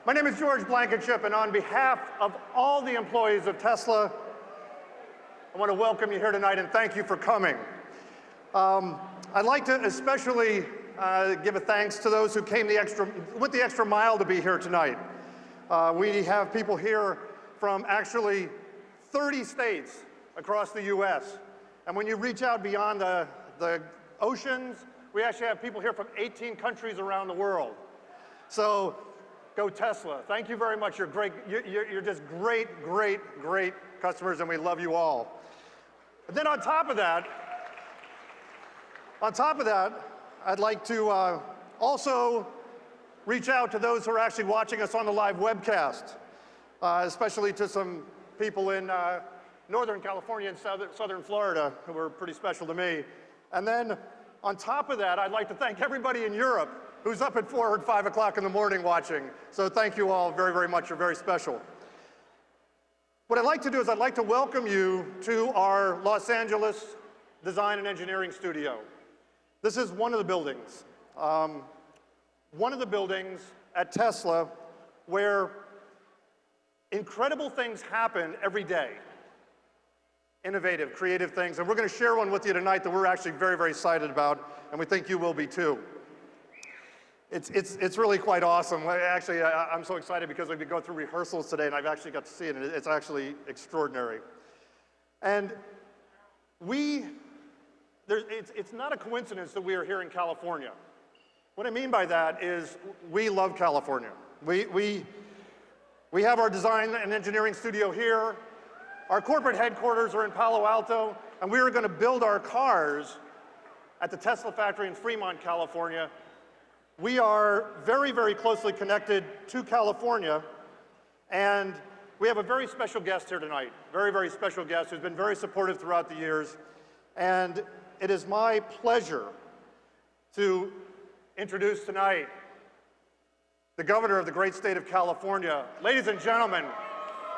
My name is George Blankenship, and on behalf of all the employees of Tesla, I want to welcome you here tonight and thank you for coming. I'd like to especially give a thanks to those who went the extra mile to be here tonight. We have people here from actually 30 states across the US. And when you reach out beyond the oceans, we actually have people here from 18 countries around the world. So, go Tesla. Thank you very much. You're great. You're just great customers, and we love you all. And then on top of that, I'd like to also reach out to those who are actually watching us on the live webcast, especially to some people in Northern California and Southern Florida who were pretty special to me. And then on top of that, I'd like to thank everybody in Europe who's up at 4 or 5 o'clock in the morning watching. So thank you all very much. You're very special. What I'd like to do is I'd like to welcome you to our Los Angeles Design and Engineering Studio. This is one of the buildings. One of the buildings at Tesla where incredible things happen every day. Innovative, creative things. And we're going to share one with you tonight that we're actually very excited about, and we think you will be too. It's really quite awesome. Actually, I'm so excited because we've been going through rehearsals today, and I've actually got to see it, and it's actually extraordinary. And it's not a coincidence that we are here in California. What I mean by that is we love California. We have our design and engineering studio here. Our corporate headquarters are in Palo Alto, and we are going to build our cars at the Tesla factory in Fremont, California. We are very closely connected to California, and we have a very special guest here tonight. Very special guest who's been very supportive throughout the years. And it is my pleasure to introduce tonight the governor of the great state of California. Ladies and gentlemen,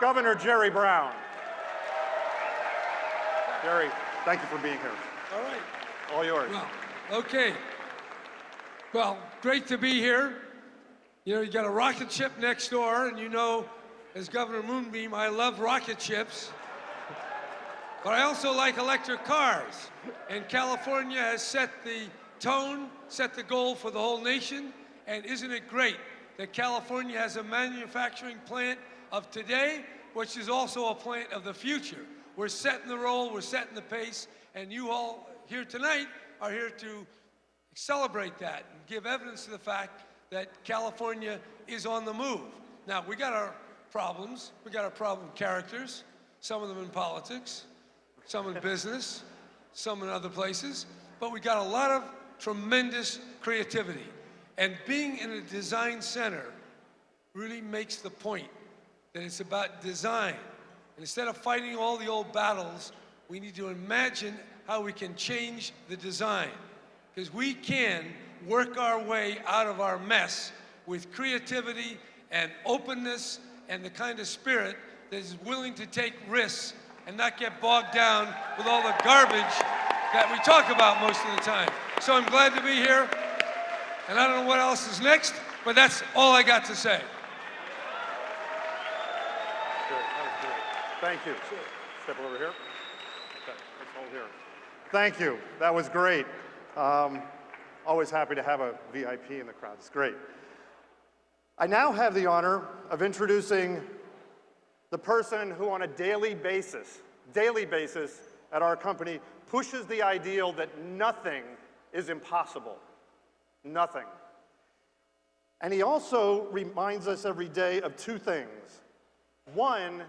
Governor Jerry Brown. Jerry, thank you for being here. All right. All yours. Well, okay. Well, great to be here. You know, you got a rocket ship next door, and you know, as Governor Moonbeam, I love rocket ships. But I also like electric cars. And California has set the tone, set the goal for the whole nation. And isn't it great that California has a manufacturing plant of today, which is also a plant of the future. We're setting the role, we're setting the pace, and you all here tonight are here to celebrate that and give evidence to the fact that California is on the move. Now, we got our problems. We got our problem characters, some of them in politics, some in business, some in other places, but we got a lot of tremendous creativity. And being in a design center really makes the point that it's about design. And instead of fighting all the old battles, we need to imagine how we can change the design. Because we can work our way out of our mess with creativity and openness and the kind of spirit that is willing to take risks and not get bogged down with all the garbage that we talk about most of the time. So I'm glad to be here, and I don't know what else is next, but that's all I got to say. Good. That was good. Thank you. Sure. Step over here. Okay, let's hold here. Thank you. That was great. Always happy to have a VIP in the crowd. It's great. I now have the honor of introducing the person who on a daily basis at our company pushes the ideal that nothing is impossible. Nothing. And he also reminds us every day of two things. One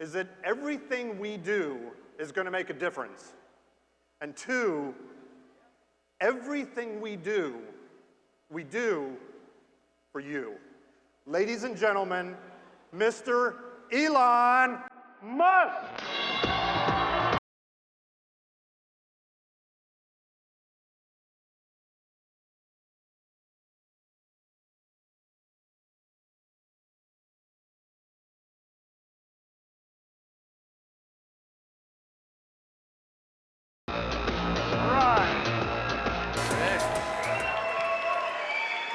is that everything we do is going to make a difference. And two, everything we do for you. Ladies and gentlemen, Mr. Elon Musk!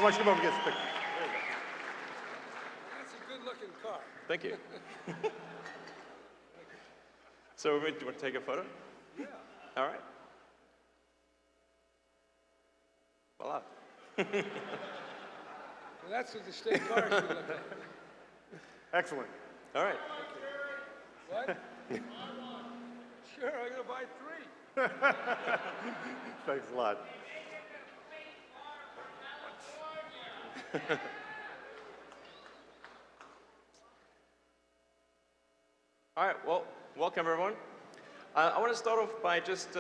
Why don't you come over and get some pictures? There you go. Thank you. So, do you want to take a photo? Yeah. All right. Voila. Well, that's what the state car should look like. Excellent. All right. What? Sure, I'm going to buy 3. Thanks a lot. All right, well, welcome everyone. I want to start off by just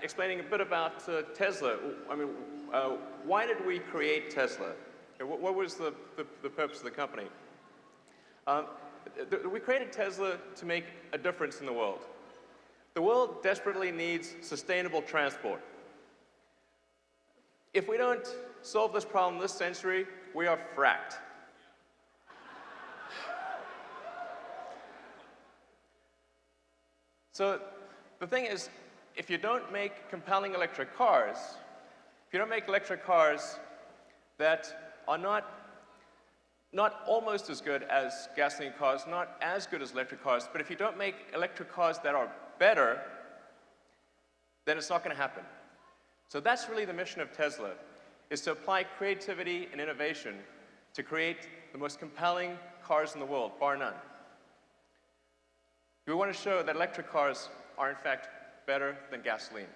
explaining a bit about Tesla. I mean, why did we create Tesla? What was the purpose of the company? We created Tesla to make a difference in the world. The world desperately needs sustainable transport. If we don't solve this problem this century, we are fracked. So the thing is, if you don't make compelling electric cars, if you don't make electric cars that are not almost as good as gasoline cars, not as good as electric cars, but if you don't make electric cars that are better, then it's not going to happen. So that's really the mission of Tesla, is to apply creativity and innovation to create the most compelling cars in the world, bar none. We want to show that electric cars are in fact better than gasoline.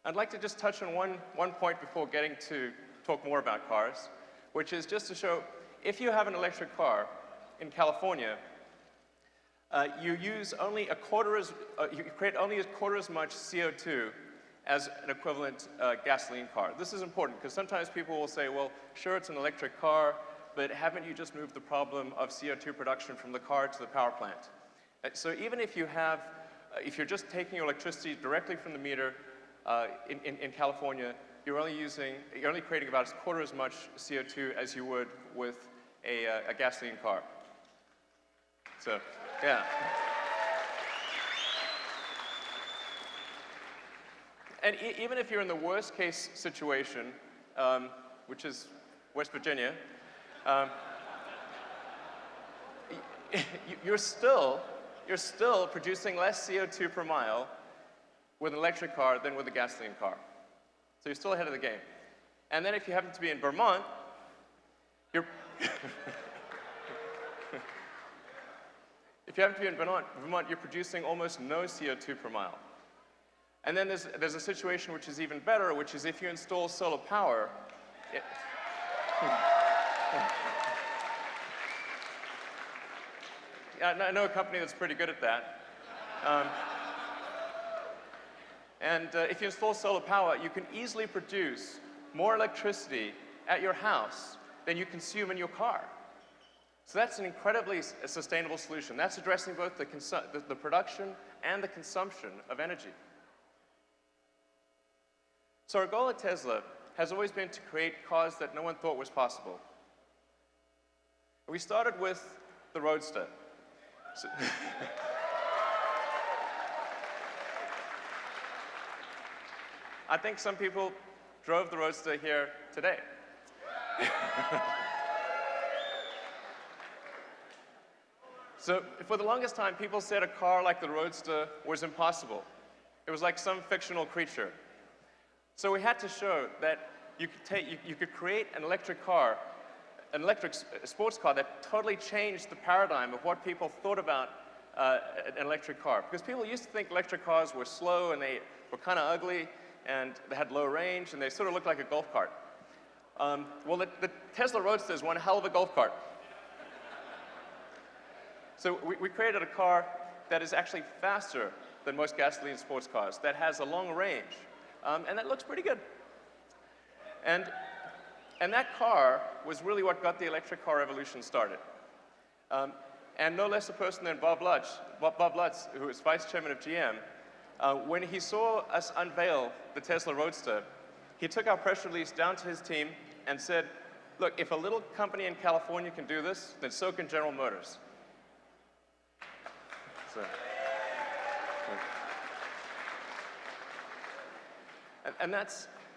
I'd like to just touch on one point before getting to talk more about cars, which is just to show if you have an electric car in California, you use only you create only a quarter as much CO2 as an equivalent gasoline car. This is important because sometimes people will say, well, sure, it's an electric car, but haven't you just moved the problem of CO2 production from the car to the power plant? So even if if you're just taking your electricity directly from the meter in California, you're only creating about a quarter as much CO2 as you would with a gasoline car. So, yeah. And even if you're in the worst case situation, which is West Virginia, you're still producing less CO2 per mile with an electric car than with a gasoline car. So you're still ahead of the game. And then if you happen to be in Vermont, you're if you happen to be in Vermont, you're producing almost no CO2 per mile. And then there's a situation which is even better, which is if you install solar power. I know a company that's pretty good at that. If you install solar power, you can easily produce more electricity at your house than you consume in your car. So that's an incredibly sustainable solution. That's addressing both the production and the consumption of energy. So our goal at Tesla has always been to create cars that no one thought was possible. We started with the Roadster. So I think some people drove the Roadster here today. So for the longest time, people said a car like the Roadster was impossible. It was like some fictional creature. So we had to show that you could create an electric car, an electric sports car that totally changed the paradigm of what people thought about an electric car. Because people used to think electric cars were slow and they were kind of ugly and they had low range and they sort of looked like a golf cart. Well, the Tesla Roadster is one hell of a golf cart. So we created a car that is actually faster than most gasoline sports cars, that has a long range, and that looks pretty good. And that car was really what got the electric car revolution started. And no less a person than Bob Lutz, who was vice chairman of GM, when he saw us unveil the Tesla Roadster, he took our press release down to his team and said, look, if a little company in California can do this, then so can General Motors. So, and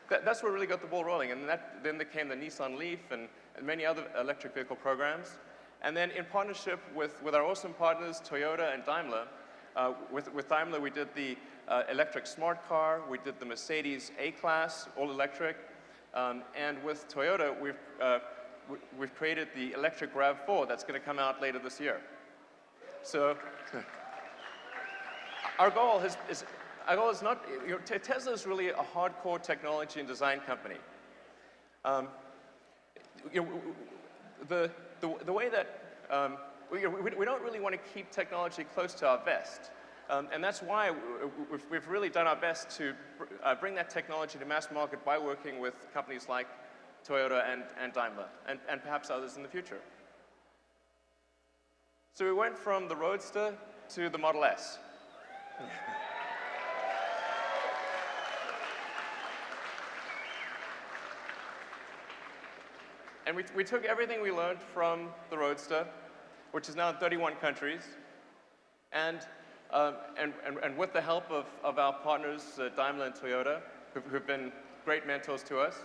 that's what really got the ball rolling. And then there came the Nissan Leaf and many other electric vehicle programs. And then in partnership with our awesome partners, Toyota and Daimler, with Daimler we did the electric smart car, we did the Mercedes A-Class, all electric. And with Toyota, we've created the electric RAV4 that's going to come out later this year. So our goal is not, Tesla is really a hardcore technology and design company. The way that we don't really want to keep technology close to our vest. And that's why we've really done our best to bring that technology to mass market by working with companies like Toyota and Daimler, and perhaps others in the future. So we went from the Roadster to the Model S. And we took everything we learned from the Roadster, which is now in 31 countries, and with the help of our partners, Daimler and Toyota, who've been great mentors to us,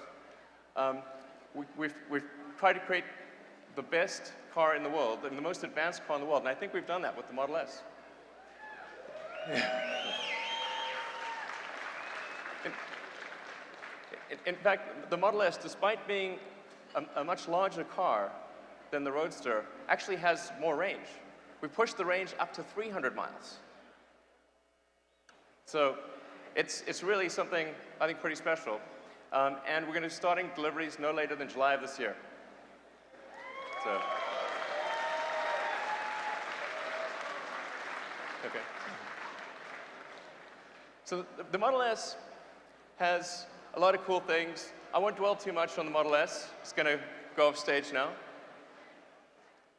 we've tried to create the best car in the world, and the most advanced car in the world, and I think we've done that with the Model S. In fact, the Model S, despite being a much larger car than the Roadster, actually has more range. We pushed the range up to 300 miles. So it's really something, I think, pretty special. And we're going to be starting deliveries no later than July of this year. So, okay. So the Model S has a lot of cool things. I won't dwell too much on the Model S. It's going to go off stage now.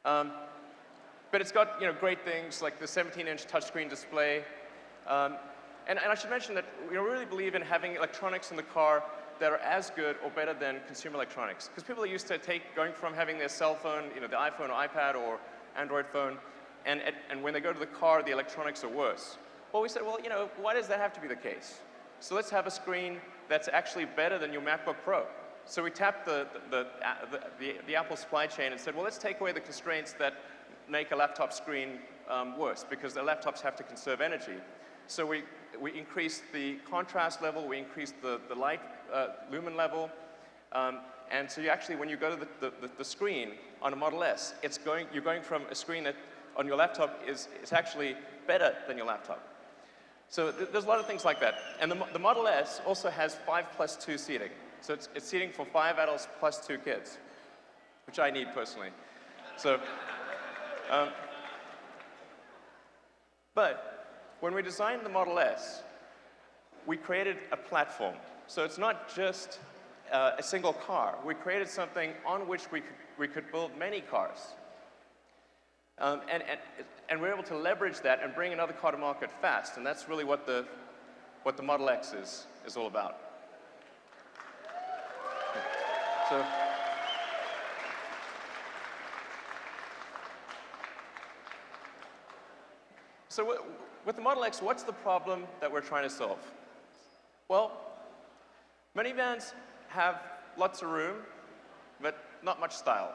But it's got great things like the 17-inch touchscreen display. And I should mention that we really believe in having electronics in the car that are as good or better than consumer electronics. Because people are used to going from having their cell phone, the iPhone or iPad or Android phone, and when they go to the car, the electronics are worse. Well, we said, well, why does that have to be the case? So let's have a screen that's actually better than your MacBook Pro. So we tapped the Apple supply chain and said, well, let's take away the constraints that make a laptop screen worse, because the laptops have to conserve energy. So we increased the contrast level, we increased the light lumen level, and so you actually, when you go to the screen on a Model S, you're going from a screen that on your laptop is actually better than your laptop. So there's a lot of things like that. And the Model S also has 5+2 seating. So it's seating for 5 adults plus 2 kids, which I need personally. So, but when we designed the Model S, we created a platform. So it's not just a single car. We created something on which we could build many cars. And we're able to leverage that and bring another car to market fast. And that's really what the Model X is all about. So with the Model X, what's the problem that we're trying to solve? Well, minivans have lots of room, but not much style.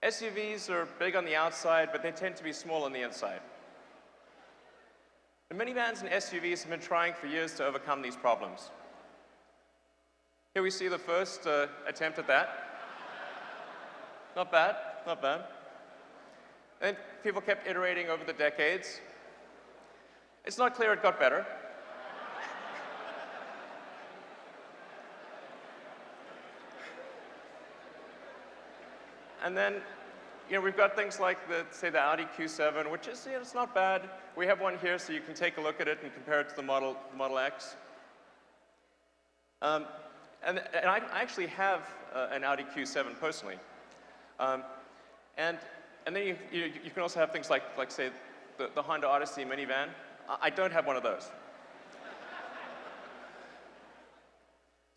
SUVs are big on the outside, but they tend to be small on the inside. The minivans and SUVs have been trying for years to overcome these problems. Here we see the first attempt at that. Not bad, not bad. And people kept iterating over the decades. It's not clear it got better. And then, we've got things like say the Audi Q7, which is, it's not bad. We have one here, so you can take a look at it and compare it to the Model X. And I actually have an Audi Q7 personally. And then you can also have things like say, the Honda Odyssey minivan. I don't have one of those.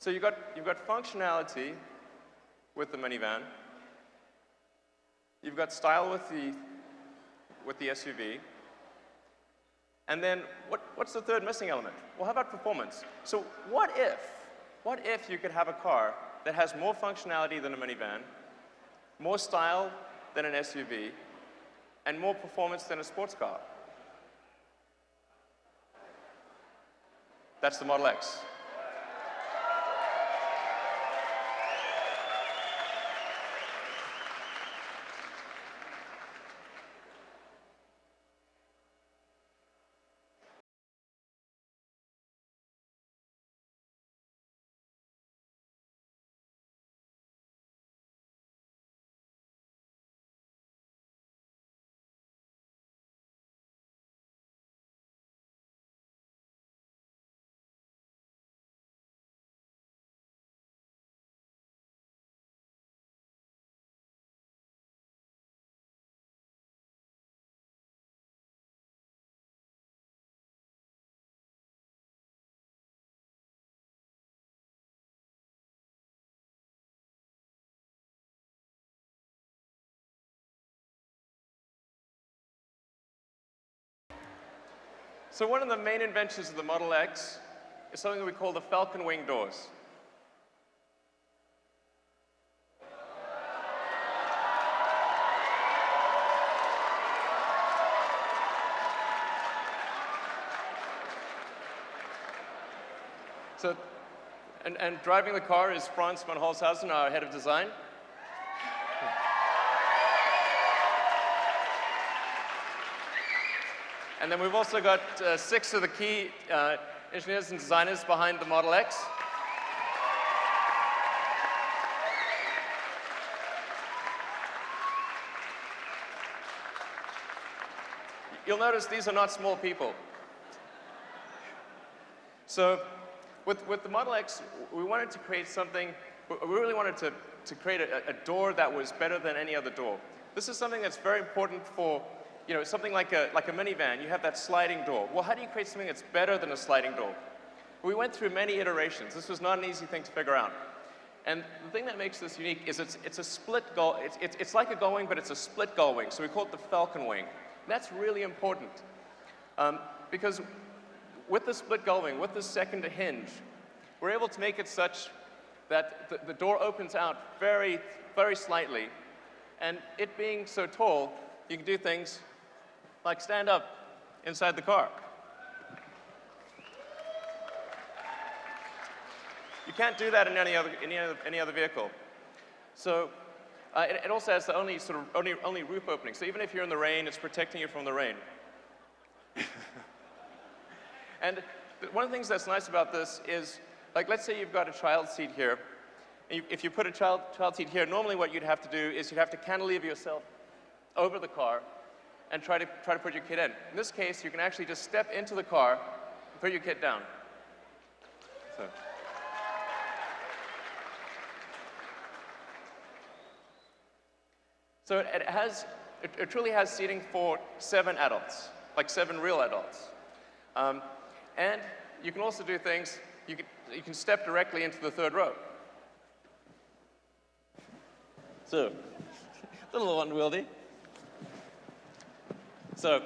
So you've got functionality with the minivan. You've got style with the SUV. And then what's the third missing element? Well, how about performance? So what if you could have a car that has more functionality than a minivan, more style than an SUV, and more performance than a sports car? That's the Model X. So one of the main inventions of the Model X is something that we call the Falcon Wing doors. So, and driving the car is Franz von Holzhausen, our head of design. And then we've also got 6 of the key engineers and designers behind the Model X. You'll notice these are not small people. So with the Model X, we wanted to create something, we really wanted to create a door that was better than any other door. This is something that's very important for, you know, something like a minivan. You have that sliding door. Well, how do you create something that's better than a sliding door? We went through many iterations. This was not an easy thing to figure out. And the thing that makes this unique is it's a split gull. It's like a gull wing, but it's a split gull wing. So we call it the Falcon Wing. And that's really important because with the split gull wing, with the second hinge, we're able to make it such that the door opens out very, very slightly. And it being so tall, you can do things like stand up inside the car. You can't do that in any other vehicle. So it also has the only roof opening. So even if you're in the rain, it's protecting you from the rain. And one of the things that's nice about this is, like, let's say you've got a child seat here. And if you put a child seat here, normally what you'd have to do is you'd have to cantilever yourself over the car and try to put your kid in. In this case, you can actually just step into the car and put your kid down. So it truly has seating for 7 adults, like 7 real adults. And you can also do things, you can step directly into the 3rd row. So, it's a little unwieldy. So,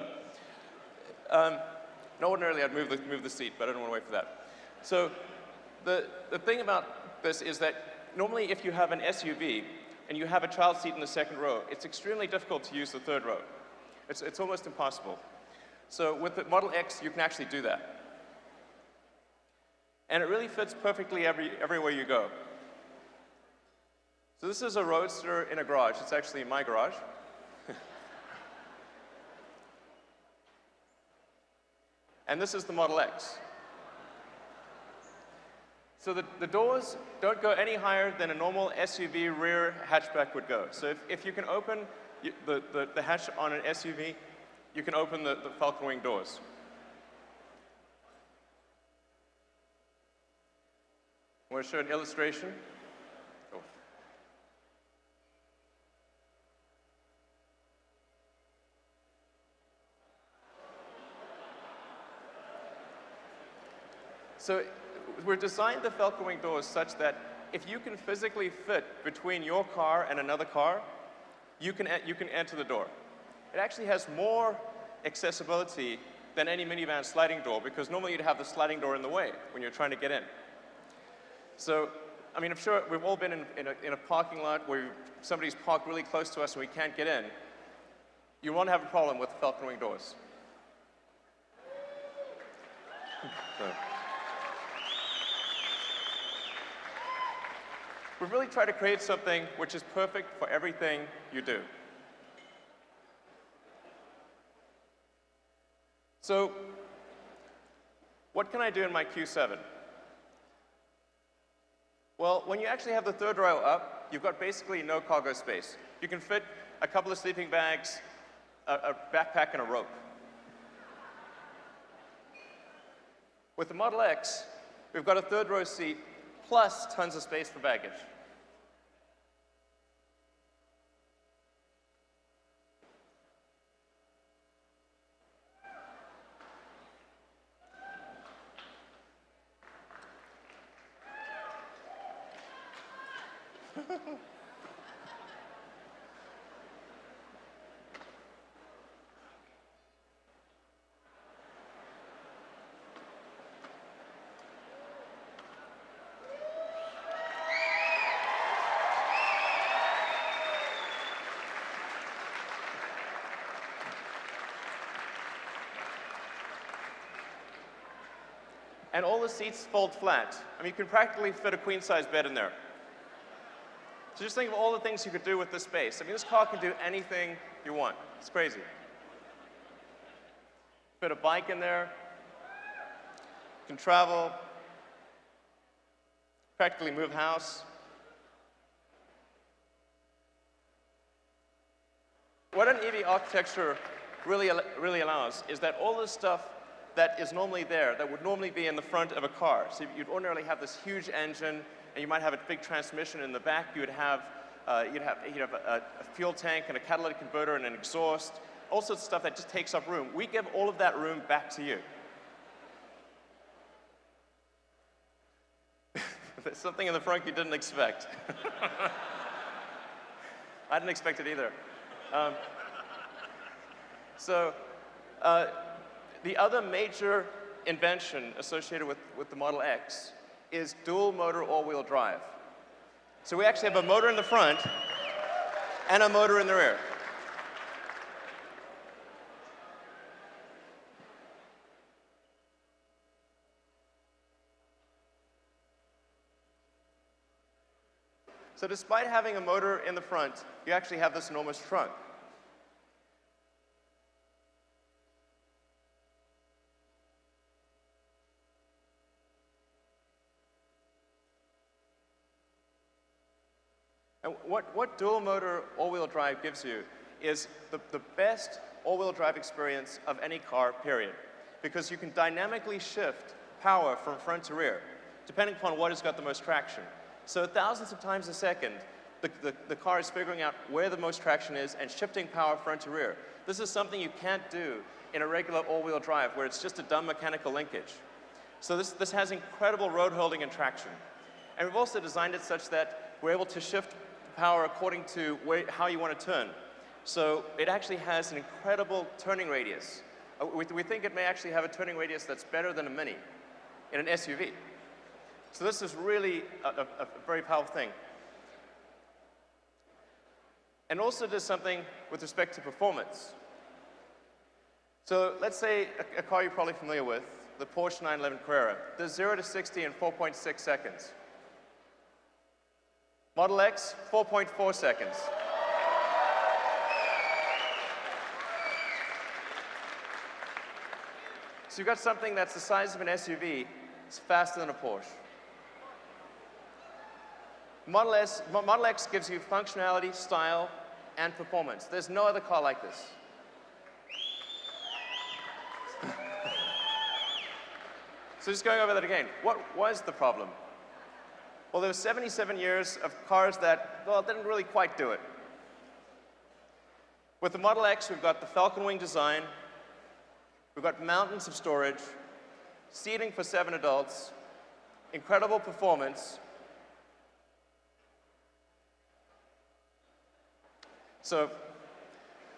ordinarily I'd move the seat, but I don't want to wait for that. So, the thing about this is that normally if you have an SUV and you have a child seat in the 2nd row, it's extremely difficult to use the 3rd row. It's almost impossible. So with the Model X, you can actually do that. And it really fits perfectly everywhere you go. So this is a Roadster in a garage. It's actually my garage. And this is the Model X. So the doors don't go any higher than a normal SUV rear hatchback would go. So if you can open the hatch on an SUV, you can open the Falcon Wing doors. I want to show an illustration. Oh. So we've designed the Falcon Wing doors such that if you can physically fit between your car and another car, you can enter the door. It actually has more accessibility than any minivan sliding door, because normally you'd have the sliding door in the way when you're trying to get in. So, I mean, I'm sure we've all been in a parking lot where somebody's parked really close to us and we can't get in. You won't have a problem with the Falcon Wing doors. We've really tried to create something which is perfect for everything you do. So, what can I do in my Q7? Well, when you actually have the third row up, you've got basically no cargo space. You can fit a couple of sleeping bags, a backpack, and a rope. With the Model X, we've got a third row seat plus tons of space for baggage. And all the seats fold flat. I mean, you can practically fit a queen-size bed in there. So just think of all the things you could do with this space. I mean, this car can do anything you want. It's crazy. Fit a bike in there. You can travel. Practically move house. What an EV architecture really allows is that all this stuff that is normally there, that would normally be in the front of a car. So you'd ordinarily have this huge engine, and you might have a big transmission in the back. You'd have a fuel tank and a catalytic converter and an exhaust, all sorts of stuff that just takes up room. We give all of that room back to you. There's something in the front you didn't expect. I didn't expect it either. The other major invention associated with the Model X is dual motor all-wheel drive. So we actually have a motor in the front and a motor in the rear. So despite having a motor in the front, you actually have this enormous trunk. And what dual motor all-wheel drive gives you is the best all-wheel drive experience of any car, period. Because you can dynamically shift power from front to rear, depending upon what has got the most traction. So thousands of times a second, the car is figuring out where the most traction is and shifting power front to rear. This is something you can't do in a regular all-wheel drive where it's just a dumb mechanical linkage. So this has incredible road holding and traction. And we've also designed it such that we're able to shift power according to how you want to turn. So it actually has an incredible turning radius. We think it may actually have a turning radius that's better than a Mini in an SUV. So this is really a very powerful thing. And also does something with respect to performance. So let's say a car you're probably familiar with, the Porsche 911 Carrera, does 0 to 60 in 4.6 seconds. Model X, 4.4 seconds. So you've got something that's the size of an SUV, it's faster than a Porsche. Model X gives you functionality, style, and performance. There's no other car like this. So just going over that again, what was the problem? Well, there were 77 years of cars that, well, didn't really quite do it. With the Model X, we've got the Falcon Wing design, we've got mountains of storage, seating for 7 adults, incredible performance. So,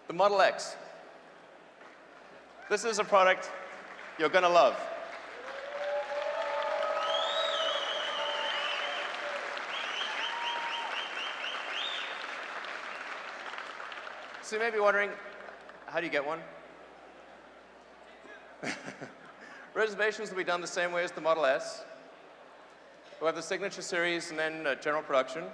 the Model X. This is a product you're going to love. So you may be wondering, how do you get one? Reservations will be done the same way as the Model S. We'll have the Signature Series and then general production.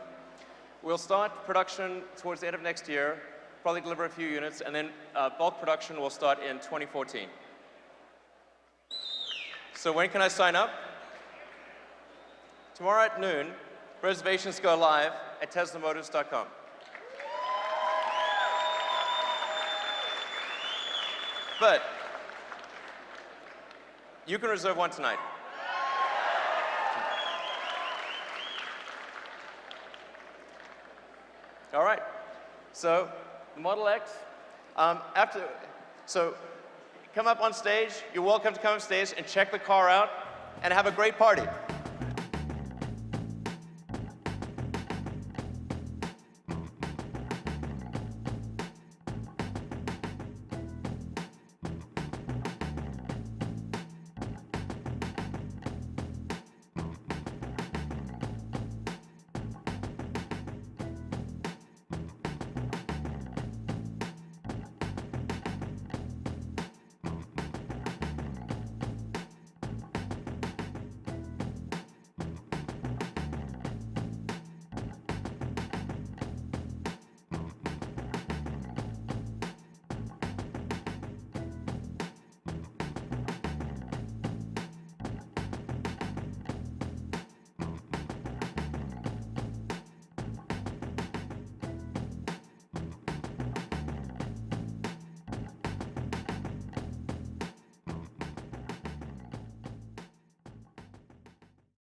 We'll start production towards the end of next year, probably deliver a few units, and then bulk production will start in 2014. So when can I sign up? Tomorrow at noon, reservations go live at teslamotors.com. But you can reserve one tonight. All right. So the Model X, so come up on stage. You're welcome to come on stage and check the car out and have a great party.